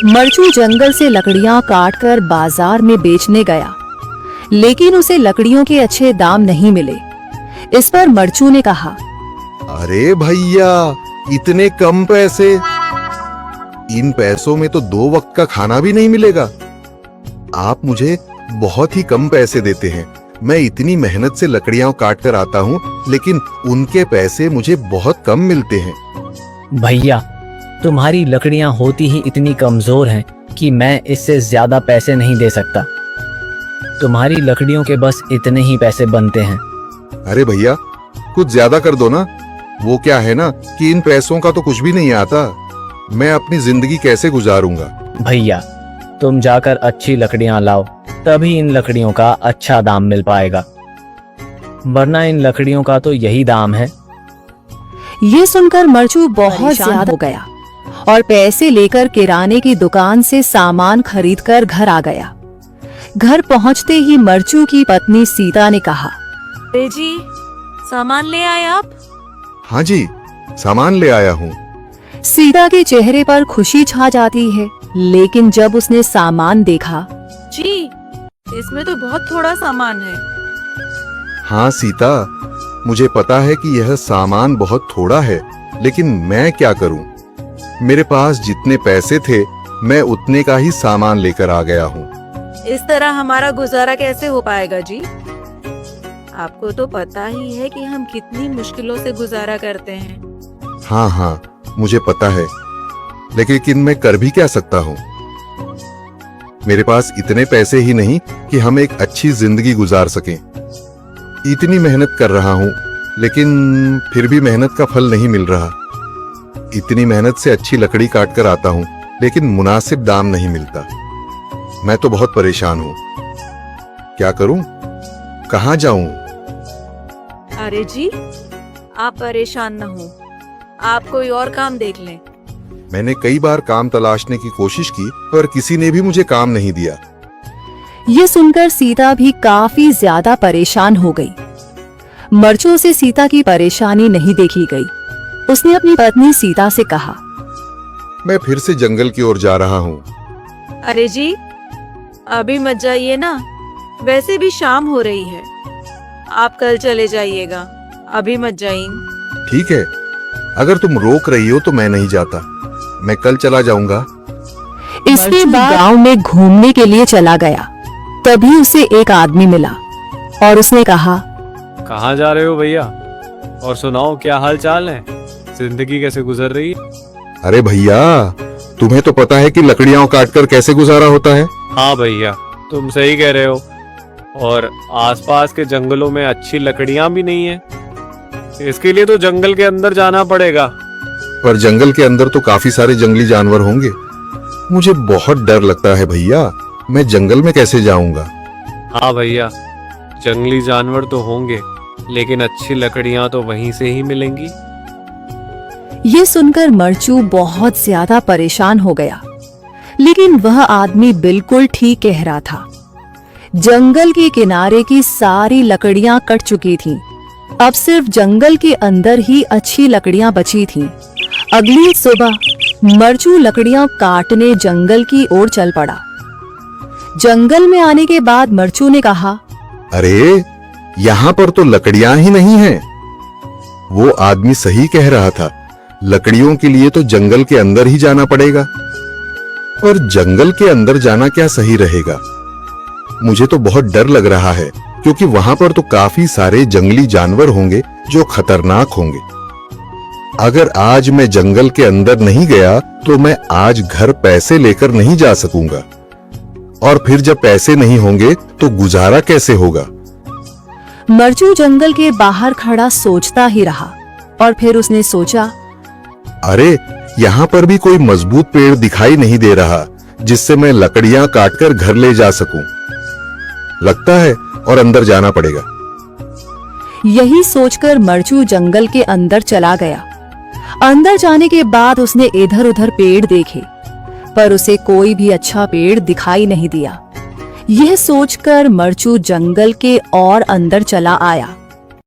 मरचू जंगल से लकड़ियां काटकर बाजार में बेचने गया, लेकिन उसे लकड़ियों के अच्छे दाम नहीं मिले। इस पर मरचू ने कहा, अरे भैया, इतने कम पैसे? इन पैसों में तो 2 वक्त का खाना भी नहीं मिलेगा। आप मुझे बहुत ही कम पैसे देते हैं। मैं इतनी मेहनत से लकड़ियां काट कर आता हूँ, लेकिन उनके पैसे मुझे बहुत कम मिलते हैं। भैया, तुम्हारी लकड़ियां होती ही इतनी कमजोर हैं कि मैं इससे ज्यादा पैसे नहीं दे सकता। तुम्हारी लकड़ियों के बस इतने ही पैसे बनते हैं। अरे भैया, कुछ ज्यादा कर दो ना। वो क्या है ना कि इन पैसों का तो कुछ भी नहीं आता। मैं अपनी जिंदगी कैसे गुजारूंगा? भैया, तुम जाकर अच्छी लकड़ियां लाओ, तभी इन लकड़ियों का अच्छा दाम मिल पाएगा, वरना इन लकड़ियों का तो यही दाम है। ये सुनकर मरचू बहुत ज्यादा हो गया और पैसे लेकर किराने की दुकान से सामान खरीदकर घर आ गया। घर पहुंचते ही मरचू की पत्नी सीता ने कहा, अरे जी, सामान ले आए आप? हाँ जी, सामान ले आया हूँ। सीता के चेहरे पर खुशी छा जाती है, लेकिन जब उसने सामान देखा, जी, इसमें तो बहुत थोड़ा सामान है। हाँ सीता, मुझे पता है कि यह सामान बहुत थोड़ा है, लेकिन मैं क्या करूं? मेरे पास जितने पैसे थे, मैं उतने का ही सामान लेकर आ गया हूँ। इस तरह हमारा गुजारा कैसे हो पाएगा जी? आपको तो पता ही है कि हम कितनी मुश्किलों से गुजारा करते हैं। हाँ हाँ, मुझे पता है, लेकिन मैं कर भी क्या सकता हूँ? मेरे पास इतने पैसे ही नहीं कि हम एक अच्छी जिंदगी गुजार सकें। इतनी मेहनत कर रहा हूँ, लेकिन फिर भी मेहनत का फल नहीं मिल रहा। इतनी मेहनत से अच्छी लकड़ी काट कर आता हूँ, लेकिन मुनासिब दाम नहीं मिलता। मैं तो बहुत परेशान हूँ। क्या करूँ? कहाँ जाऊँ? अरे जी, आप परेशान न हो, आप कोई और काम देख लें। मैंने कई बार काम तलाशने की कोशिश की, पर किसी ने भी मुझे काम नहीं दिया। ये सुनकर सीता भी काफी ज्यादा परेशान हो गई। मरचू से सीता की परेशानी नहीं देखी गई। उसने अपनी पत्नी सीता से कहा, मैं फिर से जंगल की ओर जा रहा हूँ। अरे जी, अभी मत जाइए ना, वैसे भी शाम हो रही है। आप कल चले जाइएगा, अभी मत जाइए। ठीक है, अगर तुम रोक रही हो तो मैं नहीं जाता। मैं कल चला जाऊंगा। इसके बाद गांव में घूमने के लिए चला गया। तभी उसे एक आदमी मिला और उसने कहा, कहाँ जा रहे हो भैया? और सुनाओ, क्या हाल चाल है? जिंदगी कैसे गुजर रही है? अरे भैया, तुम्हें तो पता है कि लकड़ियां काटकर कैसे गुजारा होता है। हाँ भैया, तुम सही कह रहे हो। और आसपास के जंगलों में अच्छी लकड़ियां भी नहीं है। इसके लिए तो जंगल के अंदर जाना पड़ेगा। पर जंगल के अंदर तो काफी सारे जंगली जानवर होंगे। मुझे बहुत डर लगता है भैया, मैं जंगल में कैसे जाऊंगा? हाँ भैया, जंगली जानवर तो होंगे, लेकिन अच्छी लकड़ियां तो वहीं से ही मिलेंगी। ये सुनकर मरचू बहुत ज्यादा परेशान हो गया, लेकिन वह आदमी बिल्कुल ठीक कह रहा था। जंगल के किनारे की सारी लकड़ियां कट चुकी थीं। अब सिर्फ जंगल के अंदर ही अच्छी लकड़ियां बची थीं। अगली सुबह मरचू लकड़ियां काटने जंगल की ओर चल पड़ा। जंगल में आने के बाद मरचू ने कहा, अरे, यहाँ पर तो लकड़ियां ही नहीं हैं। वो आदमी सही कह रहा था, लकड़ियों के लिए तो जंगल के अंदर ही जाना पड़ेगा। और जंगल के अंदर जाना क्या सही रहेगा? मुझे तो बहुत डर लग रहा है, क्योंकि वहां पर तो काफी सारे जंगली जानवर होंगे जो खतरनाक होंगे। अगर आज मैं जंगल के अंदर नहीं गया तो मैं आज घर पैसे लेकर नहीं जा सकूंगा, और फिर जब पैसे नहीं होंगे तो गुजारा कैसे होगा? मरचू जंगल के बाहर खड़ा सोचता ही रहा और फिर उसने सोचा, अरे, यहाँ पर भी कोई मजबूत पेड़ दिखाई नहीं दे रहा जिससे मैं लकड़ियां काटकर घर ले जा सकूं। लगता है और अंदर जाना पड़ेगा। यही सोचकर मरचू जंगल के अंदर चला गया। अंदर जाने के बाद उसने इधर उधर पेड़ देखे, पर उसे कोई भी अच्छा पेड़ दिखाई नहीं दिया। यह सोचकर मरचू जंगल के और अंदर चला आया।